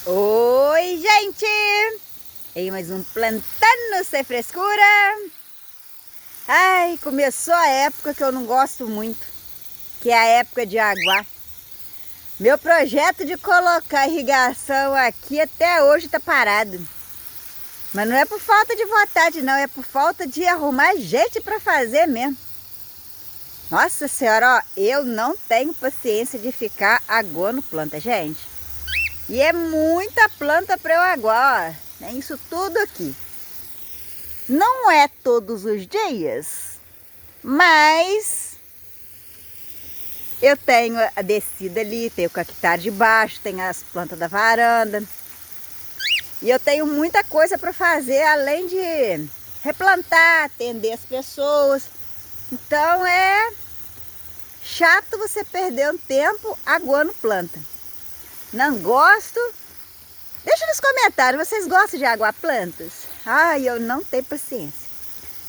Oi, gente! Em mais um Plantando Sem Frescura. Ai, começou a época que eu não gosto muito, que é a época de aguar. Meu projeto de colocar irrigação aqui até hoje tá parado. Mas não é por falta de vontade não, é por falta de arrumar gente para fazer mesmo. Nossa senhora, ó, eu não tenho paciência de ficar aguando planta, gente. E é muita planta para eu aguar, ó. É isso tudo aqui. Não é todos os dias, mas eu tenho a descida ali, tenho o cactar de baixo, tenho as plantas da varanda. E eu tenho muita coisa para fazer, além de replantar, atender as pessoas. Então é chato você perder um tempo aguando planta. Não gosto. Deixa nos comentários, vocês gostam de aguar plantas? Ai, eu não tenho paciência.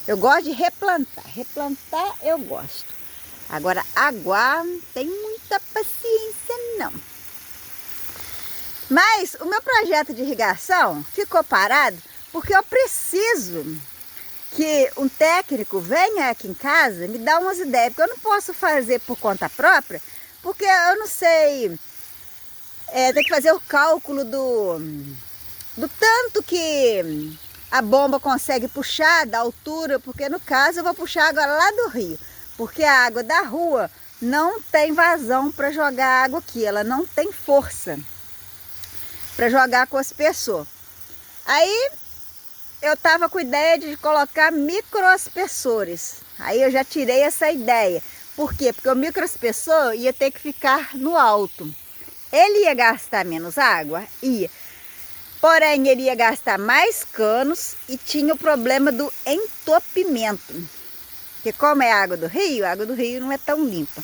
Eu gosto de replantar. Replantar eu gosto. Agora, aguar não tem muita paciência não. Mas o meu projeto de irrigação ficou parado porque eu preciso que um técnico venha aqui em casa me dar umas ideias. Porque eu não posso fazer por conta própria, porque eu não sei... tem que fazer o cálculo do tanto que a bomba consegue puxar, da altura, porque no caso eu vou puxar água lá do rio, porque a água da rua não tem vazão para jogar água aqui, ela não tem força para jogar com as pessoas. Aí eu estava com ideia de colocar microaspersores, aí eu já tirei essa ideia. Por quê? Porque o microaspersor ia ter que ficar no alto. Ele ia gastar menos água? Ia. Porém, ele ia gastar mais canos e tinha o problema do entopimento. Porque como é água do rio, a água do rio não é tão limpa.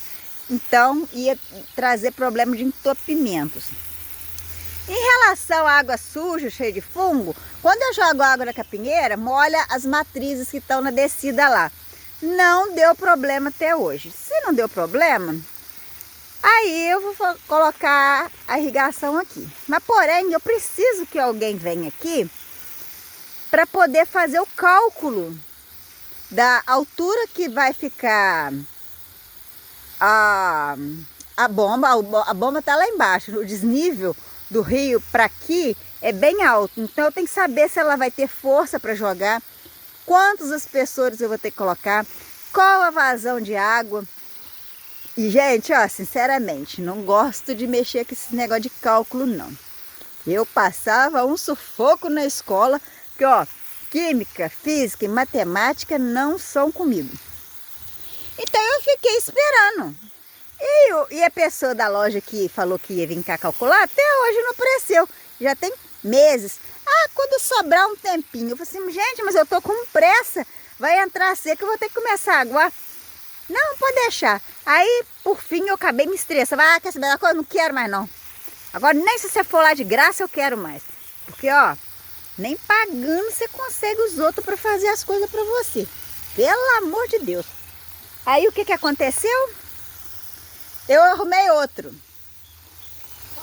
Então, ia trazer problema de entopimentos. Em relação à água suja, cheia de fungo, quando eu jogo água na capinheira, molha as matrizes que estão na descida lá. Não deu problema até hoje. Se não deu problema... aí eu vou colocar a irrigação aqui. Mas porém, eu preciso que alguém venha aqui para poder fazer o cálculo da altura que vai ficar a bomba. A bomba está lá embaixo, o desnível do rio para aqui é bem alto. Então eu tenho que saber se ela vai ter força para jogar, quantos aspersores eu vou ter que colocar, qual a vazão de água. E, gente, ó, sinceramente, não gosto de mexer com esse negócio de cálculo, não. Eu passava um sufoco na escola, porque, ó, química, física e matemática não são comigo. Então, eu fiquei esperando. E a pessoa da loja que falou que ia vir cá calcular, até hoje não apareceu. Já tem meses. Ah, quando sobrar um tempinho. Eu falei assim, gente, mas eu tô com pressa. Vai entrar seca, eu vou ter que começar a aguar. Não, pode deixar. Aí, por fim, eu acabei me estressando. Ah, quer saber da coisa? Não quero mais, não. Agora, nem se você for lá de graça, eu quero mais. Porque, ó, nem pagando você consegue os outros para fazer as coisas para você. Pelo amor de Deus. Aí, o que que aconteceu? Eu arrumei outro.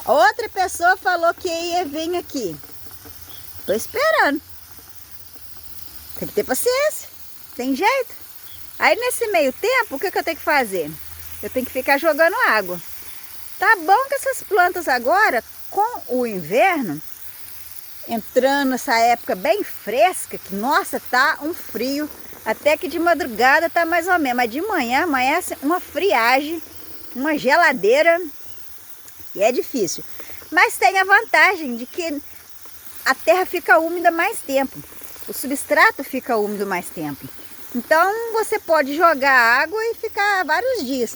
Outra pessoa falou que ia vir aqui. Tô esperando. Tem que ter paciência. Tem jeito. Aí nesse meio tempo, o que eu tenho que fazer? Eu tenho que ficar jogando água. Tá bom que essas plantas agora, com o inverno, entrando nessa época bem fresca, que nossa, tá um frio, até que de madrugada tá mais ou menos, mas de manhã amanhece uma friagem, uma geladeira, e é difícil. Mas tem a vantagem de que a terra fica úmida mais tempo, o substrato fica úmido mais tempo. Então você pode jogar água e ficar vários dias.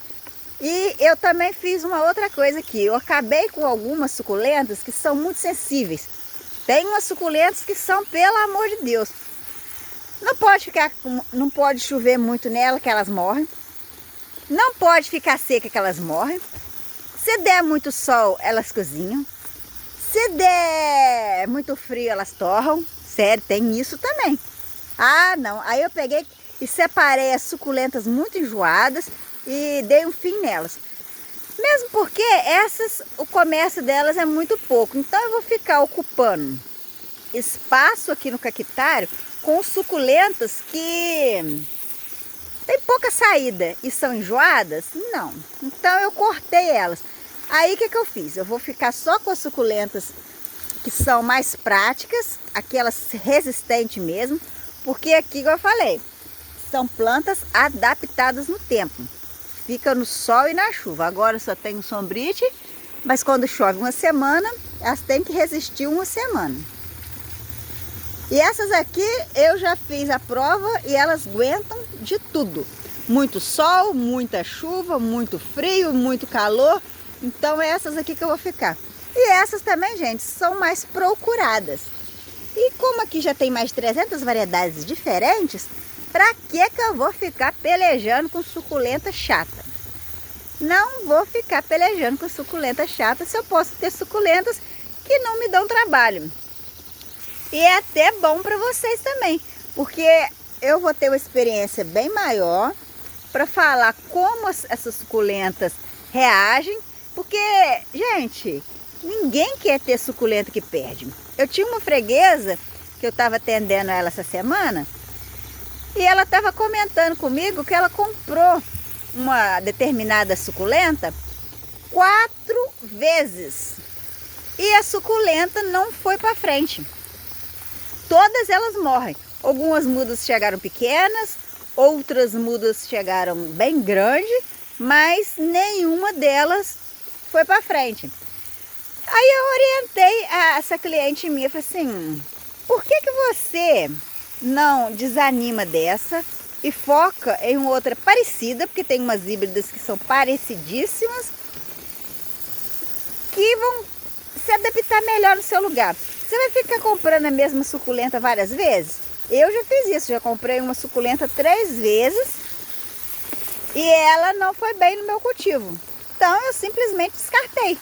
E eu também fiz uma outra coisa aqui. Eu acabei com algumas suculentas que são muito sensíveis. Tem umas suculentas que são, pelo amor de Deus. Não pode chover muito nela que elas morrem. Não pode ficar seca que elas morrem. Se der muito sol, elas cozinham. Se der muito frio, elas torram. Sério, tem isso também. Ah, não. Aí eu peguei e separei as suculentas muito enjoadas e dei um fim nelas. Mesmo porque o comércio delas é muito pouco. Então eu vou ficar ocupando espaço aqui no cactário com suculentas que tem pouca saída e são enjoadas? Não. Então eu cortei elas. Aí o que eu fiz? Eu vou ficar só com as suculentas que são mais práticas, aquelas resistentes mesmo, porque aqui, igual eu falei, são plantas adaptadas no tempo. Fica no sol e na chuva. Agora só tem o sombrite, mas quando chove uma semana, elas têm que resistir uma semana. E essas aqui eu já fiz a prova e elas aguentam de tudo. Muito sol, muita chuva, muito frio, muito calor. Então é essas aqui que eu vou ficar. E essas também, gente, são mais procuradas. E como aqui já tem mais de 300 variedades diferentes, pra que eu vou ficar pelejando com suculenta chata? Não vou ficar pelejando com suculenta chata se eu posso ter suculentas que não me dão trabalho. E é até bom para vocês também, porque eu vou ter uma experiência bem maior para falar como essas suculentas reagem, porque, gente, ninguém quer ter suculenta que perde. Eu tinha uma freguesa que eu estava atendendo ela essa semana e ela estava comentando comigo que ela comprou uma determinada suculenta 4 vezes e a suculenta não foi para frente. Todas elas morrem. Algumas mudas chegaram pequenas, outras mudas chegaram bem grandes, mas nenhuma delas foi para frente. Aí eu orientei essa cliente minha, falei assim, por que você não desanima dessa e foca em outra parecida, porque tem umas híbridas que são parecidíssimas, que vão se adaptar melhor no seu lugar. Você vai ficar comprando a mesma suculenta várias vezes? Eu já fiz isso, já comprei uma suculenta 3 vezes e ela não foi bem no meu cultivo. Então eu simplesmente descartei.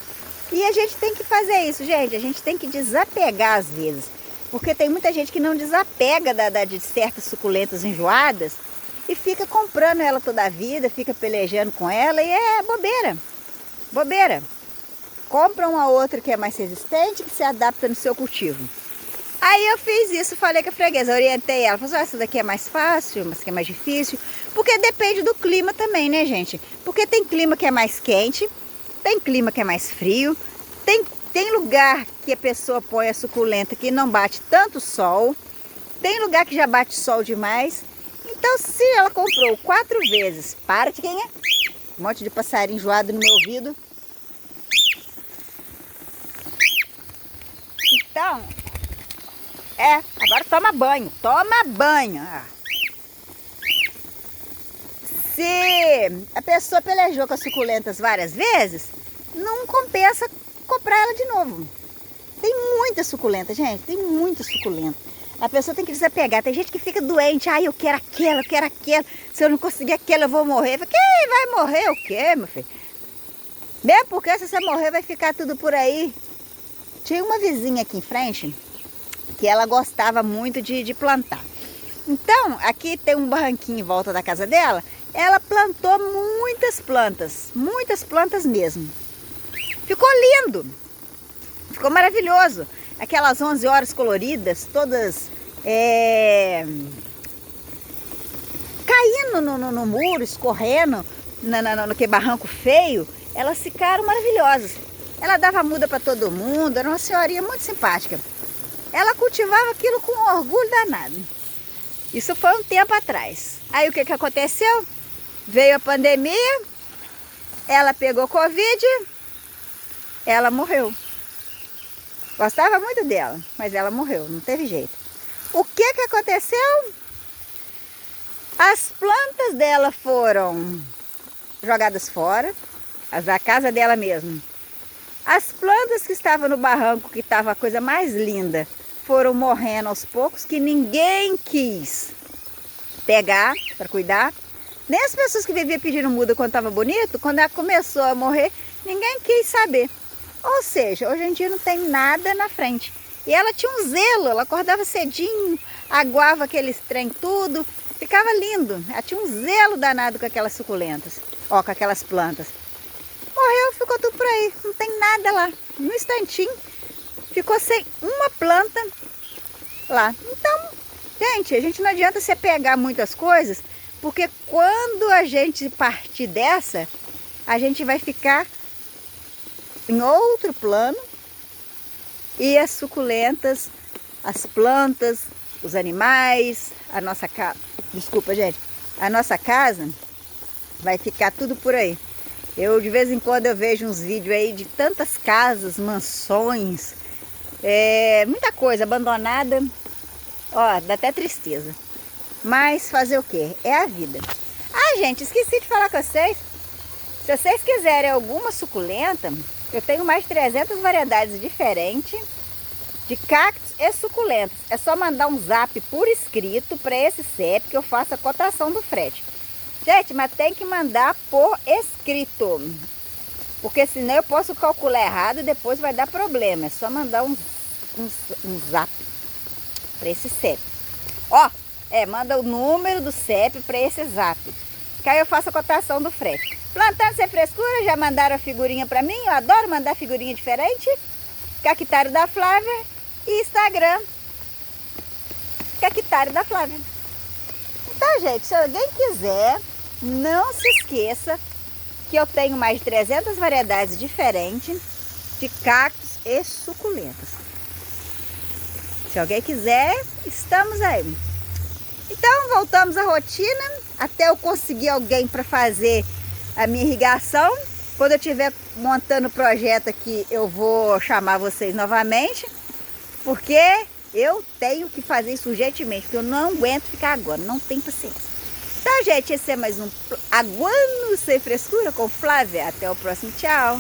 E a gente tem que fazer isso, gente. A gente tem que desapegar às vezes. Porque tem muita gente que não desapega de certas suculentas enjoadas e fica comprando ela toda a vida, fica pelejando com ela e é bobeira. Bobeira. Compra uma outra que é mais resistente, que se adapta no seu cultivo. Aí eu fiz isso, falei com a freguesa, orientei ela. Falei, essa daqui é mais fácil, mas que é mais difícil. Porque depende do clima também, né, gente? Porque tem clima que é mais quente, tem clima que é mais frio, tem lugar que a pessoa põe a suculenta que não bate tanto sol, tem lugar que já bate sol demais. Então, se ela comprou 4 vezes, para de quem é? Um monte de passarinho enjoado no meu ouvido. Então, agora toma banho. Se a pessoa pelejou com as suculentas várias vezes, não compensa comprar ela de novo. Tem muita suculenta, gente, tem muita suculenta. A pessoa tem que desapegar. Tem gente que fica doente, eu quero aquela. Se eu não conseguir aquela, eu vou morrer. Quem vai morrer o quê, meu filho? Mesmo porque se você morrer, vai ficar tudo por aí. Tinha uma vizinha aqui em frente que ela gostava muito de plantar. Então, aqui tem um barranquinho em volta da casa dela. Ela plantou muitas plantas mesmo. Ficou lindo, ficou maravilhoso. Aquelas 11 horas coloridas, todas caindo no muro, escorrendo naquele barranco feio. Elas ficaram maravilhosas. Ela dava muda para todo mundo, era uma senhorinha muito simpática. Ela cultivava aquilo com orgulho danado. Isso foi um tempo atrás. Aí o que aconteceu? Veio a pandemia, ela pegou Covid, ela morreu. Gostava muito dela, mas ela morreu, não teve jeito. O que aconteceu? As plantas dela foram jogadas fora, as da casa dela mesmo. As plantas que estavam no barranco, que estava a coisa mais linda, foram morrendo aos poucos, que ninguém quis pegar para cuidar. Nem as pessoas que viviam pedindo muda quando estava bonito, quando ela começou a morrer, ninguém quis saber. Ou seja, hoje em dia não tem nada na frente. E ela tinha um zelo, ela acordava cedinho, aguava aqueles trem tudo, ficava lindo. Ela tinha um zelo danado com aquelas suculentas, com aquelas plantas. Morreu, ficou tudo por aí. Não tem nada lá. No instantinho, ficou sem uma planta lá. Então, gente, a gente não adianta se apegar muitas coisas, porque quando a gente partir dessa, a gente vai ficar em outro plano e as suculentas, as plantas, os animais, a nossa casa, desculpa, gente, a nossa casa vai ficar tudo por aí. Eu de vez em quando eu vejo uns vídeos aí de tantas casas, mansões, muita coisa abandonada. Ó, dá até tristeza. Mas fazer o quê? É a vida. Ah, gente, esqueci de falar com vocês. Se vocês quiserem alguma suculenta, eu tenho mais de 300 variedades diferentes de cactos e suculentas. É só mandar um zap por escrito para esse CEP que eu faço a cotação do frete. Gente, mas tem que mandar por escrito, porque senão eu posso calcular errado e depois vai dar problema. É só mandar um zap para esse CEP. Ó, manda o número do CEP para esse zap, que aí eu faço a cotação do frete. Plantando sem frescura, já mandaram a figurinha para mim. Eu adoro mandar figurinha diferente. Cactário da Flávia e Instagram Cactário da Flávia. Então, gente, se alguém quiser, não se esqueça que eu tenho mais de 300 variedades diferentes de cactos e suculentas. Se alguém quiser, estamos aí. Então, voltamos à rotina, até eu conseguir alguém para fazer a minha irrigação. Quando eu estiver montando o projeto aqui, eu vou chamar vocês novamente, porque eu tenho que fazer isso urgentemente, porque eu não aguento ficar agora, não tenho paciência. Então, gente, esse é mais um Aguando Sem Frescura com Flávia. Até o próximo, tchau!